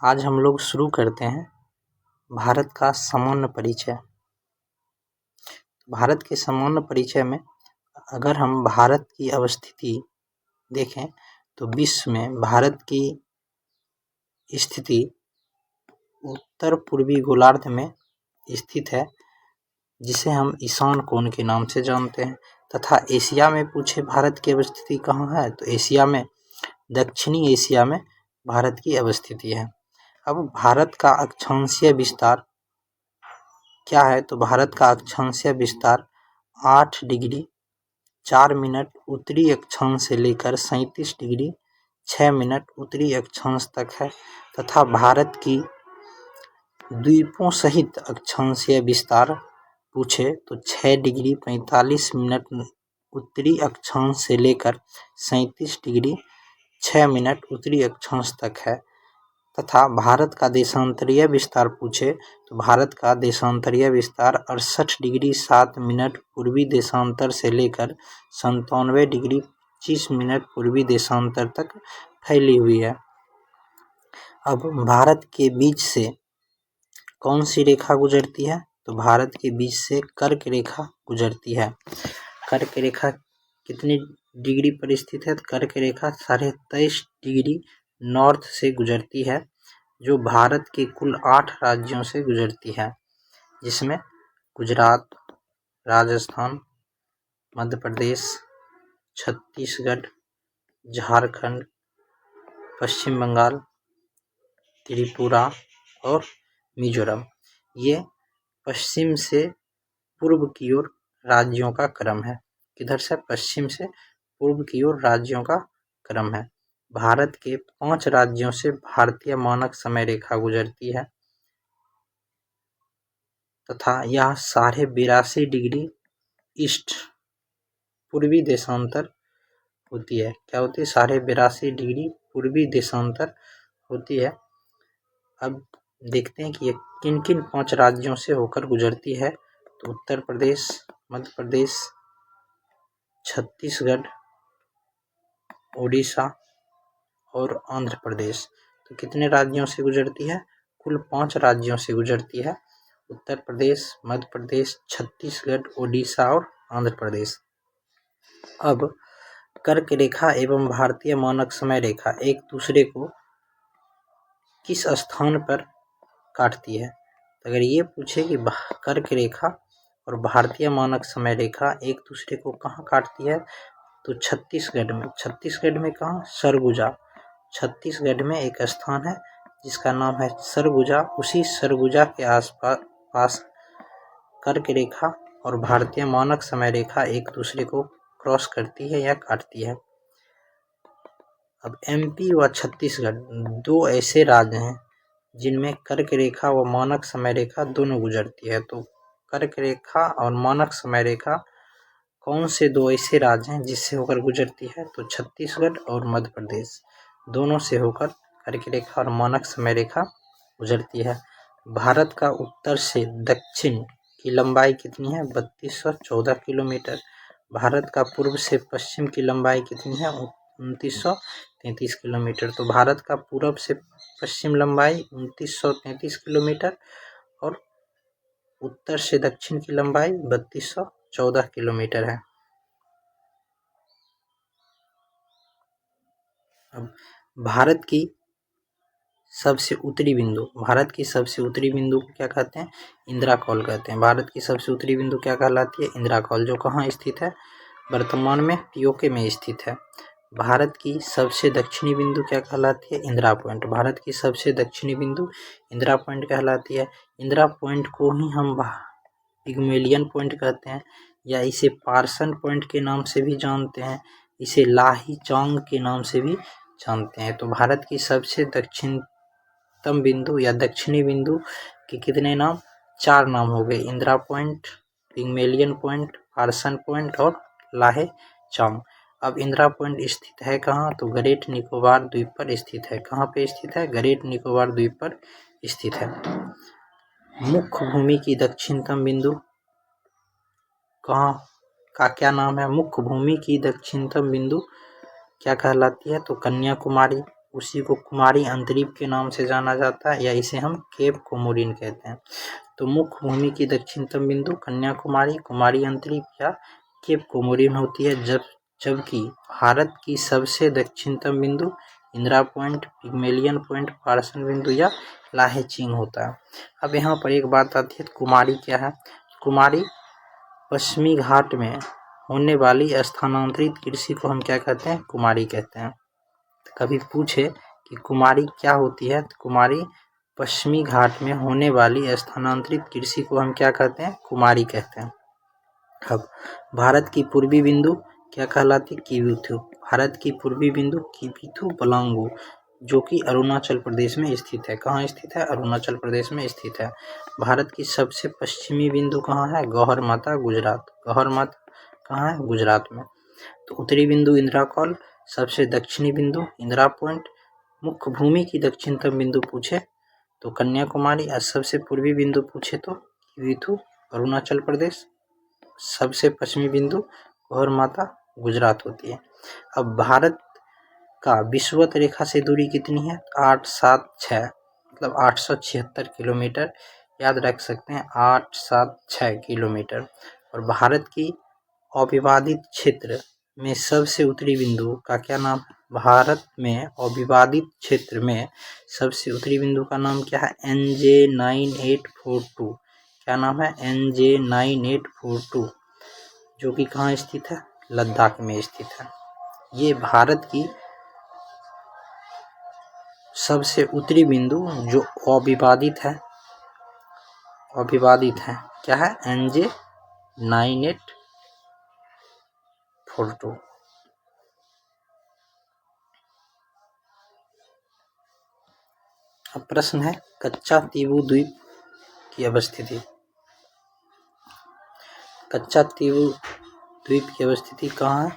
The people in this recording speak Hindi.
आज हम लोग शुरू करते हैं भारत का सामान्य परिचय। भारत के सामान्य परिचय में अगर हम भारत की अवस्थिति देखें तो विश्व में भारत की स्थिति उत्तर पूर्वी गोलार्ध में स्थित है, जिसे हम ईशान कोण के नाम से जानते हैं। तथा एशिया में पूछे भारत की अवस्थिति कहाँ है, तो एशिया में दक्षिणी एशिया में भारत की अवस्थिति है। अब भारत का अक्षांशीय विस्तार क्या है, तो भारत का अक्षांशीय विस्तार 8 डिग्री 4 मिनट उत्तरी अक्षांश से लेकर 37 डिग्री 6 मिनट उत्तरी अक्षांश तक है। तथा भारत की द्वीपों सहित अक्षांशीय विस्तार पूछे तो 6 डिग्री 45 मिनट उत्तरी अक्षांश से लेकर 37 डिग्री 6 मिनट उत्तरी अक्षांश तक है। तथा भारत का देशांतरीय विस्तार पूछे तो भारत का देशांतरीय विस्तार 68 डिग्री 7 मिनट पूर्वी देशांतर से लेकर 97 डिग्री 25 मिनट पूर्वी देशांतर तक फैली हुई है। अब भारत के बीच से कौन सी रेखा गुजरती है, तो भारत के बीच से कर्क रेखा गुजरती है। कर्क रेखा कितनी डिग्री पर स्थित है, तो कर्क रेखा 23.5 डिग्री नॉर्थ से गुजरती है, जो भारत के कुल 8 राज्यों से गुजरती है, जिसमें गुजरात, राजस्थान, मध्य प्रदेश, छत्तीसगढ़, झारखंड, पश्चिम बंगाल, त्रिपुरा और मिजोरम। ये पश्चिम से पूर्व की ओर राज्यों का क्रम है। किधर से? पश्चिम से पूर्व की ओर राज्यों का क्रम है। भारत के 5 राज्यों से भारतीय मानक समय रेखा गुजरती है तथा यह 82.5 डिग्री ईस्ट पूर्वी देशांतर होती है। क्या होती है? 82.5 डिग्री पूर्वी देशांतर होती है। अब देखते हैं कि ये किन किन 5 राज्यों से होकर गुजरती है, तो उत्तर प्रदेश, मध्य प्रदेश, छत्तीसगढ़, उड़ीसा और आंध्र प्रदेश। तो कितने राज्यों से गुजरती है? कुल 5 राज्यों से गुजरती है। उत्तर प्रदेश, मध्य प्रदेश, छत्तीसगढ़, उड़ीसा और आंध्र प्रदेश। अब कर्क रेखा एवं भारतीय मानक समय रेखा एक दूसरे को किस स्थान पर काटती है? अगर ये पूछे कि कर्क रेखा और भारतीय मानक समय रेखा एक दूसरे को कहाँ काटती है, तो छत्तीसगढ़ में। छत्तीसगढ़ में कहाँ? सरगुजा। छत्तीसगढ़ में एक स्थान है जिसका नाम है सरगुजा। उसी सरगुजा के आसपास कर्क रेखा और भारतीय मानक समय रेखा एक दूसरे को क्रॉस करती है या काटती है। अब एमपी व छत्तीसगढ़ 2 ऐसे राज्य हैं जिनमें कर्क रेखा व मानक समय रेखा दोनों गुजरती है। तो कर्क रेखा और मानक समय रेखा कौन से 2 ऐसे राज्य हैं जिससे होकर गुजरती है, तो छत्तीसगढ़ और मध्य प्रदेश दोनों से होकर कर्क रेखा और मानक समय रेखा गुजरती है। भारत का उत्तर से दक्षिण की लंबाई कितनी है? 3214 किलोमीटर। भारत का पूर्व से पश्चिम की लंबाई कितनी है? 2933 किलोमीटर। तो भारत का पूर्व से पश्चिम लंबाई 2933 किलोमीटर और उत्तर से दक्षिण की लंबाई 3214 किलोमीटर है। अब भारत की सबसे उत्तरी बिंदु को क्या कहते हैं? इंदिरा कॉल कहते हैं। भारत की सबसे उत्तरी बिंदु क्या कहलाती है? इंदिरा कॉल, जो कहाँ स्थित है? वर्तमान में पीओके में स्थित है। भारत की सबसे दक्षिणी बिंदु क्या कहलाती है? इंदिरा पॉइंट। भारत की सबसे दक्षिणी बिंदु इंदिरा पॉइंट कहलाती है। इंदिरा पॉइंट को ही हम पिग्मेलियन पॉइंट कहते हैं, या इसे पार्सन पॉइंट के नाम से भी जानते हैं, इसे लाहीचांग के नाम से भी जानते हैं। तो भारत की सबसे दक्षिणतम बिंदु या दक्षिणी बिंदु के कितने नाम? 4 नाम हो गए। Indira point, Pygmalion point, Parson point और लाहेचांग। अब इंदिरा पॉइंट स्थित है कहाँ? तो ग्रेट निकोबार द्वीप पर स्थित है। कहाँ पे स्थित है? ग्रेट निकोबार द्वीप पर स्थित है। मुख्य भूमि की दक्षिणतम बिंदु कहाँ का क्या नाम है? मुख्य भूमि की दक्षिणतम बिंदु क्या कहलाती है? तो कन्याकुमारी। उसी को कुमारी अंतरीप के नाम से जाना जाता है, या इसे हम केप कोमोरिन कहते हैं। तो मुख्य भूमि की दक्षिणतम बिंदु कन्याकुमारी, कुमारी अंतरीप या केप कोमोरिन होती है, जबकि भारत की सबसे दक्षिणतम बिंदु Indira point, Pygmalion point, Parson बिंदु या लाहेचिंग होता है। अब यहाँ पर एक बात आती है, कुमारी क्या है? कुमारी पश्चिमी घाट में होने वाली स्थानांतरित कृषि को हम क्या कहते हैं? कुमारी कहते हैं। कभी पूछे कि कुमारी क्या होती है, तो कुमारी पश्चिमी घाट में होने वाली स्थानांतरित कृषि को हम क्या कहते हैं? कुमारी कहते हैं। अब भारत की पूर्वी बिंदु क्या कहलाती है? किवीथु। भारत की पूर्वी बिंदु किवीथु पलांगू, जो कि अरुणाचल प्रदेश में स्थित है। कहाँ स्थित है? अरुणाचल प्रदेश में स्थित है। भारत की सबसे पश्चिमी बिंदु कहाँ है? गौहर माता, गुजरात। गौहर माता कहाँ है? गुजरात में। तो उत्तरी बिंदु इंदिरा कॉल, सबसे दक्षिणी बिंदु इंदिरा पॉइंट, मुख्य भूमि की दक्षिणतम बिंदु पूछे तो कन्याकुमारी, और सबसे पूर्वी बिंदु पूछे तो किवीथु अरुणाचल प्रदेश, सबसे पश्चिमी बिंदु गौहर माता गुजरात होती है। अब भारत का विषुवत रेखा से दूरी कितनी है? 876, मतलब 876 किलोमीटर, याद रख सकते हैं 876 किलोमीटर। और भारत की अविवादित क्षेत्र में सबसे उत्तरी बिंदु का क्या नाम है? भारत में अविवादित क्षेत्र में सबसे उत्तरी बिंदु का नाम क्या है? NJ9842। क्या नाम है? NJ9842, जो कि कहाँ स्थित है? लद्दाख में स्थित है। ये भारत की सबसे उत्तरी बिंदु जो अविवादित है, क्या है? NJ9842। अब प्रश्न है, कच्चा तीबू द्वीप की अवस्थिति। कच्चा तीबू द्वीप की अवस्थिति कहाँ है?